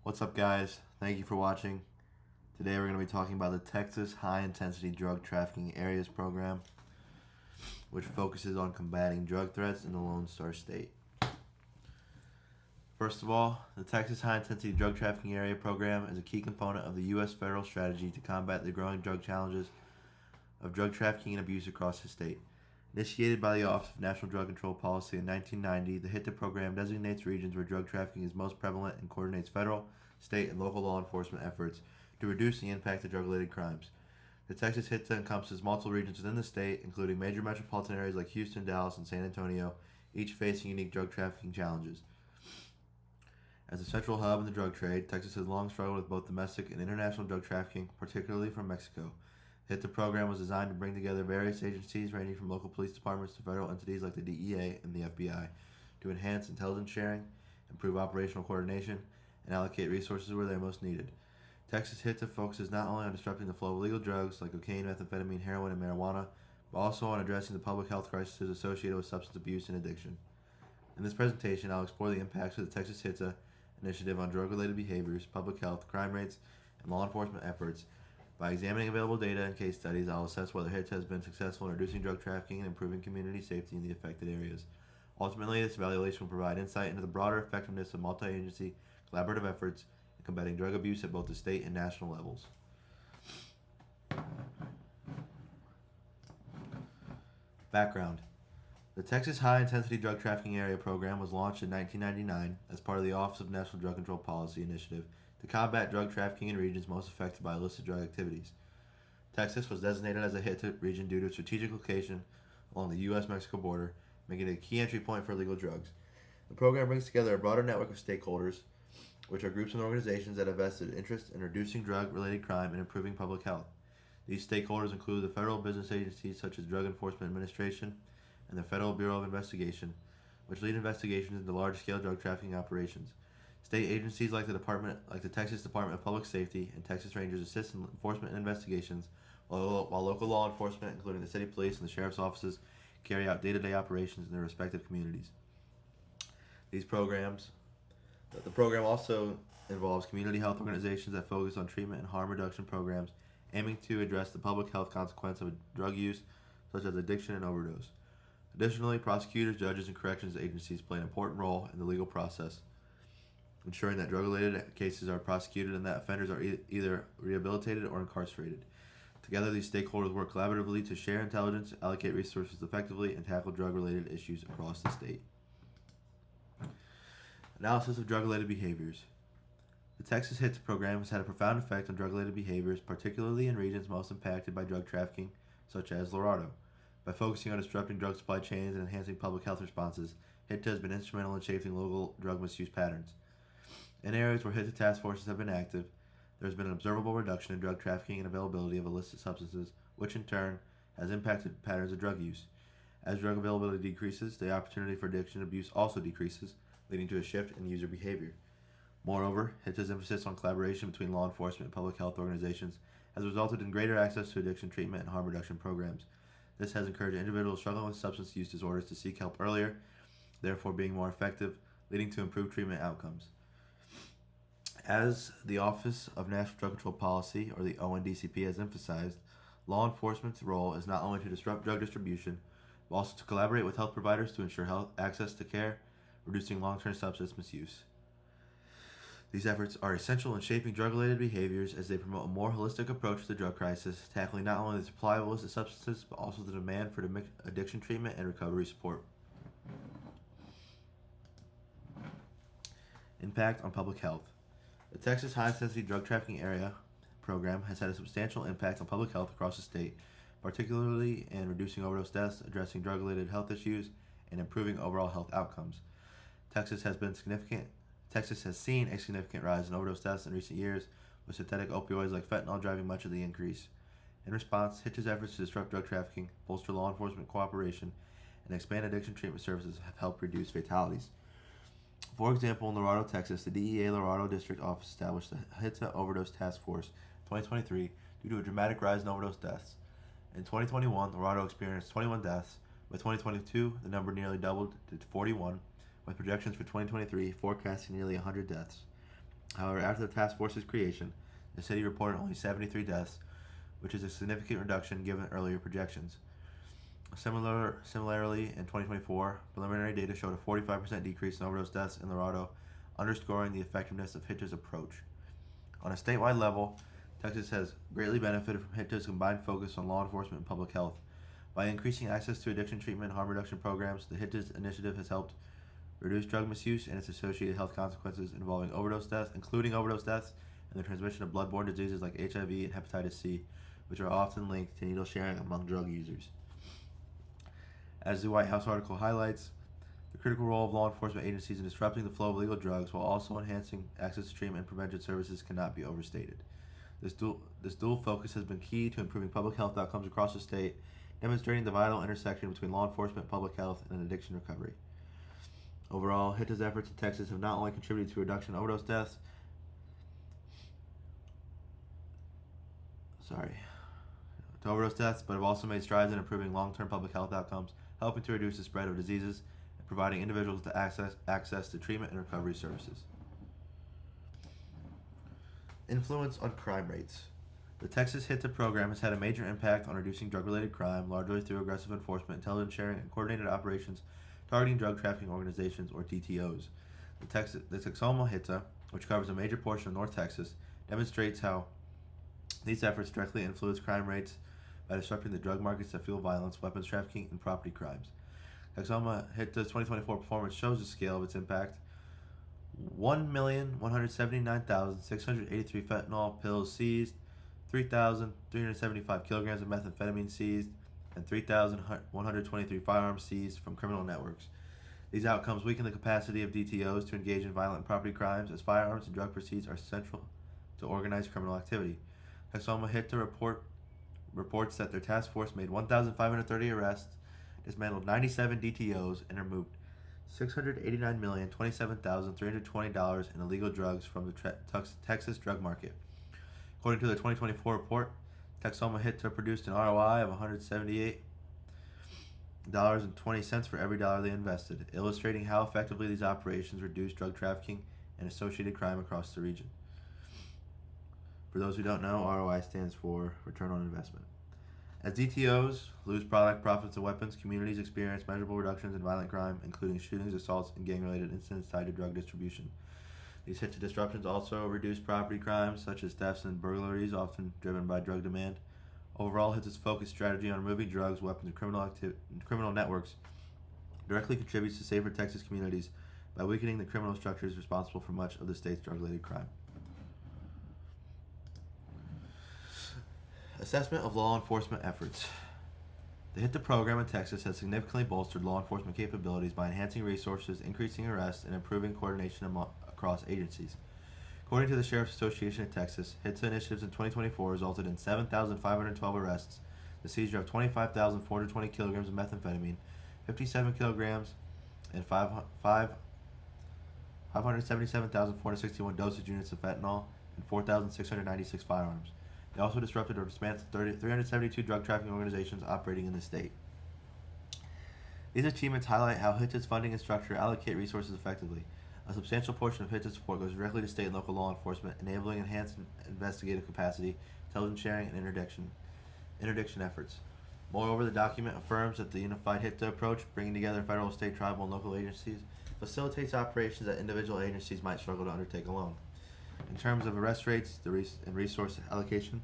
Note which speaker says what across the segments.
Speaker 1: What's up, guys? Thank you for watching. Today we're going to be talking about the Texas High Intensity Drug Trafficking Areas Program, which focuses on combating drug threats in the Lone Star State. First of all, the Texas High Intensity Drug Trafficking Area Program is a key component of the U.S. federal strategy to combat the growing drug challenges of drug trafficking and abuse across the state. Initiated by the Office of National Drug Control Policy in 1990, the HITA program designates regions where drug trafficking is most prevalent and coordinates federal, state, and local law enforcement efforts to reduce the impact of drug-related crimes. The Texas HITA encompasses multiple regions within the state, including major metropolitan areas like Houston, Dallas, and San Antonio, each facing unique drug trafficking challenges. As a central hub in the drug trade, Texas has long struggled with both domestic and international drug trafficking, particularly from Mexico. HITA program was designed to bring together various agencies ranging from local police departments to federal entities like the DEA and the FBI to enhance intelligence sharing, improve operational coordination, and allocate resources where they are most needed. Texas HITA focuses not only on disrupting the flow of illegal drugs like cocaine, methamphetamine, heroin, and marijuana, but also on addressing the public health crises associated with substance abuse and addiction. In this presentation, I'll explore the impacts of the Texas HITA initiative on drug-related behaviors, public health, crime rates, and law enforcement efforts. By examining available data and case studies, I'll assess whether HITA has been successful in reducing drug trafficking and improving community safety in the affected areas. Ultimately, this evaluation will provide insight into the broader effectiveness of multi-agency collaborative efforts in combating drug abuse at both the state and national levels. Background. The Texas High Intensity Drug Trafficking Area Program was launched in 1999 as part of the Office of National Drug Control Policy initiative to combat drug trafficking in regions most affected by illicit drug activities. Texas was designated as a HITA region due to its strategic location along the U.S.-Mexico border, making it a key entry point for illegal drugs. The program brings together a broader network of stakeholders, which are groups and organizations that have vested interest in reducing drug-related crime and improving public health. These stakeholders include the federal business agencies such as Drug Enforcement Administration and the Federal Bureau of Investigation, which lead investigations into large-scale drug trafficking operations. State agencies like the Texas Department of Public Safety and Texas Rangers assist in enforcement and investigations, while local law enforcement, including the city police and the sheriff's offices, carry out day-to-day operations in their respective communities. The program also involves community health organizations that focus on treatment and harm reduction programs, aiming to address the public health consequence of drug use, such as addiction and overdose. Additionally, prosecutors, judges, and corrections agencies play an important role in the legal process, ensuring that drug-related cases are prosecuted and that offenders are either rehabilitated or incarcerated. Together, these stakeholders work collaboratively to share intelligence, allocate resources effectively, and tackle drug-related issues across the state. Analysis of drug-related behaviors. The Texas HITA program has had a profound effect on drug-related behaviors, particularly in regions most impacted by drug trafficking, such as Laredo. By focusing on disrupting drug supply chains and enhancing public health responses, HITA has been instrumental in shaping local drug misuse patterns. In areas where HITA task forces have been active, there has been an observable reduction in drug trafficking and availability of illicit substances, which in turn has impacted patterns of drug use. As drug availability decreases, the opportunity for addiction and abuse also decreases, leading to a shift in user behavior. Moreover, HITA's emphasis on collaboration between law enforcement and public health organizations has resulted in greater access to addiction treatment and harm reduction programs. This has encouraged individuals struggling with substance use disorders to seek help earlier, therefore being more effective, leading to improved treatment outcomes. As the Office of National Drug Control Policy, or the ONDCP, has emphasized, law enforcement's role is not only to disrupt drug distribution, but also to collaborate with health providers to ensure health access to care, reducing long-term substance misuse. These efforts are essential in shaping drug-related behaviors as they promote a more holistic approach to the drug crisis, tackling not only the supply of illicit substances, but also the demand for addiction treatment and recovery support. Impact on public health. The Texas High Intensity Drug Trafficking Area Program has had a substantial impact on public health across the state, particularly in reducing overdose deaths, addressing drug-related health issues, and improving overall health outcomes. Texas has seen a significant rise in overdose deaths in recent years, with synthetic opioids like fentanyl driving much of the increase. In response, HITA's efforts to disrupt drug trafficking, bolster law enforcement cooperation, and expand addiction treatment services have helped reduce fatalities. For example, in Laredo, Texas, the DEA Laredo District Office established the HITA Overdose Task Force in 2023 due to a dramatic rise in overdose deaths. In 2021, Laredo experienced 21 deaths. By 2022, the number nearly doubled to 41, with projections for 2023 forecasting nearly 100 deaths. However, after the task force's creation, the city reported only 73 deaths, which is a significant reduction given earlier projections. Similarly, in 2024, preliminary data showed a 45% decrease in overdose deaths in Laredo, underscoring the effectiveness of HITA's approach. On a statewide level, Texas has greatly benefited from HITA's combined focus on law enforcement and public health. By increasing access to addiction treatment and harm reduction programs, the HITA's initiative has helped reduce drug misuse and its associated health consequences involving overdose deaths, including overdose deaths and the transmission of bloodborne diseases like HIV and hepatitis C, which are often linked to needle sharing among drug users. As the White House article highlights, the critical role of law enforcement agencies in disrupting the flow of illegal drugs while also enhancing access to treatment and prevention services cannot be overstated. This dual focus has been key to improving public health outcomes across the state, demonstrating the vital intersection between law enforcement, public health, and addiction recovery. Overall, HITA's efforts in Texas have not only contributed to a reduction in overdose deaths, but have also made strides in improving long-term public health outcomes, helping to reduce the spread of diseases and providing individuals to access to treatment and recovery services. Influence on crime rates. The Texas HITA program has had a major impact on reducing drug-related crime, largely through aggressive enforcement, intelligence sharing, and coordinated operations targeting drug trafficking organizations, or DTOs. The Texoma HITA, which covers a major portion of North Texas, demonstrates how these efforts directly influence crime rates by disrupting the drug markets that fuel violence, weapons trafficking, and property crimes. Texoma HITA's 2024 performance shows the scale of its impact. 1,179,683 fentanyl pills seized, 3,375 kilograms of methamphetamine seized, and 3,123 firearms seized from criminal networks. These outcomes weaken the capacity of DTOs to engage in violent property crimes, as firearms and drug proceeds are central to organized criminal activity. Texoma HITA reports that their task force made 1,530 arrests, dismantled 97 DTOs, and removed $689,027,320 in illegal drugs from the Texas drug market. According to the 2024 report, Texoma HITA produced an ROI of $178.20 for every dollar they invested, illustrating how effectively these operations reduce drug trafficking and associated crime across the region. For those who don't know, ROI stands for return on investment. As DTOs lose profits and weapons, communities experience measurable reductions in violent crime, including shootings, assaults, and gang-related incidents tied to drug distribution. These HITA disruptions also reduce property crimes, such as thefts and burglaries, often driven by drug demand. Overall, HITA's focused strategy on removing drugs, weapons, and criminal networks directly contributes to safer Texas communities by weakening the criminal structures responsible for much of the state's drug-related crime. Assessment of law enforcement efforts. The HITA program in Texas has significantly bolstered law enforcement capabilities by enhancing resources, increasing arrests, and improving coordination across agencies. According to the Sheriff's Association of Texas, HITA initiatives in 2024 resulted in 7,512 arrests, the seizure of 25,420 kilograms of methamphetamine, 57 kilograms and 577,461 dosage units of fentanyl, and 4,696 firearms. They also disrupted or dismantled 372 drug trafficking organizations operating in the state. These achievements highlight how HITA's funding and structure allocate resources effectively. A substantial portion of HITA's support goes directly to state and local law enforcement, enabling enhanced investigative capacity, intelligence sharing, and interdiction efforts. Moreover, the document affirms that the unified HITA approach, bringing together federal, state, tribal, and local agencies, facilitates operations that individual agencies might struggle to undertake alone. In terms of arrest rates and resource allocation,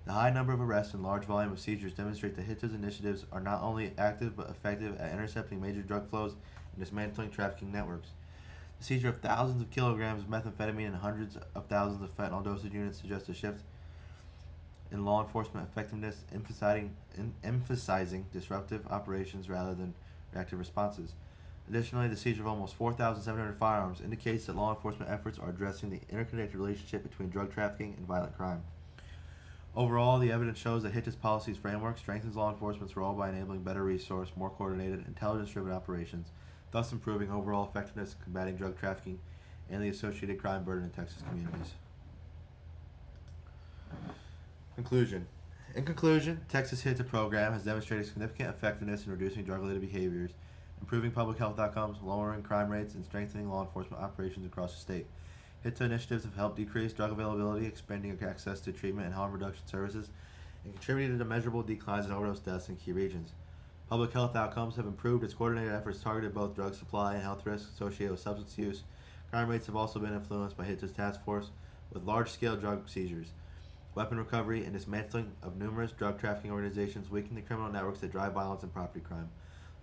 Speaker 1: the high number of arrests and large volume of seizures demonstrate that HITA's initiatives are not only active but effective at intercepting major drug flows and dismantling trafficking networks. The seizure of thousands of kilograms of methamphetamine and hundreds of thousands of fentanyl dosage units suggests a shift in law enforcement effectiveness, emphasizing disruptive operations rather than reactive responses. Additionally, the seizure of almost 4,700 firearms indicates that law enforcement efforts are addressing the interconnected relationship between drug trafficking and violent crime. Overall, the evidence shows that HITA's policies framework strengthens law enforcement's role by enabling better resource, more coordinated, intelligence-driven operations, thus improving overall effectiveness in combating drug trafficking and the associated crime burden in Texas communities. Conclusion. In conclusion, Texas HITA program has demonstrated significant effectiveness in reducing drug-related behaviors, improving public health outcomes, lowering crime rates, and strengthening law enforcement operations across the state. HITA initiatives have helped decrease drug availability, expanding access to treatment and harm reduction services, and contributed to measurable declines in overdose deaths in key regions. Public health outcomes have improved as coordinated efforts targeted both drug supply and health risks associated with substance use. Crime rates have also been influenced by HITA's task force with large-scale drug seizures, weapon recovery, and dismantling of numerous drug trafficking organizations, weakening the criminal networks that drive violence and property crime.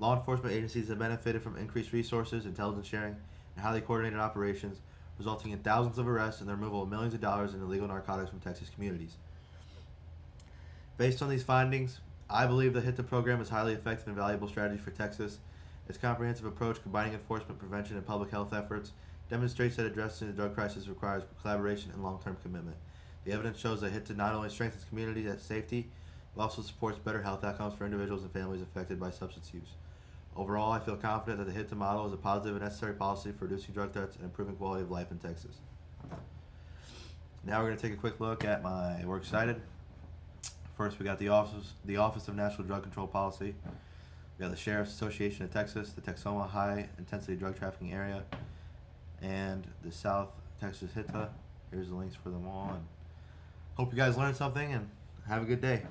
Speaker 1: Law enforcement agencies have benefited from increased resources, intelligence sharing, and highly coordinated operations, resulting in thousands of arrests and the removal of millions of dollars in illegal narcotics from Texas communities. Based on these findings, I believe the HITA program is a highly effective and valuable strategy for Texas. Its comprehensive approach, combining enforcement, prevention, and public health efforts, demonstrates that addressing the drug crisis requires collaboration and long-term commitment. The evidence shows that HITA not only strengthens community safety, but also supports better health outcomes for individuals and families affected by substance use. Overall, I feel confident that the HITA model is a positive and necessary policy for reducing drug threats and improving quality of life in Texas. Now we're going to take a quick look at my Works Cited. First, we got the Office of National Drug Control Policy. We got the Sheriff's Association of Texas, the Texoma High Intensity Drug Trafficking Area, and the South Texas HITA. Here's the links for them all. And hope you guys learned something, and have a good day.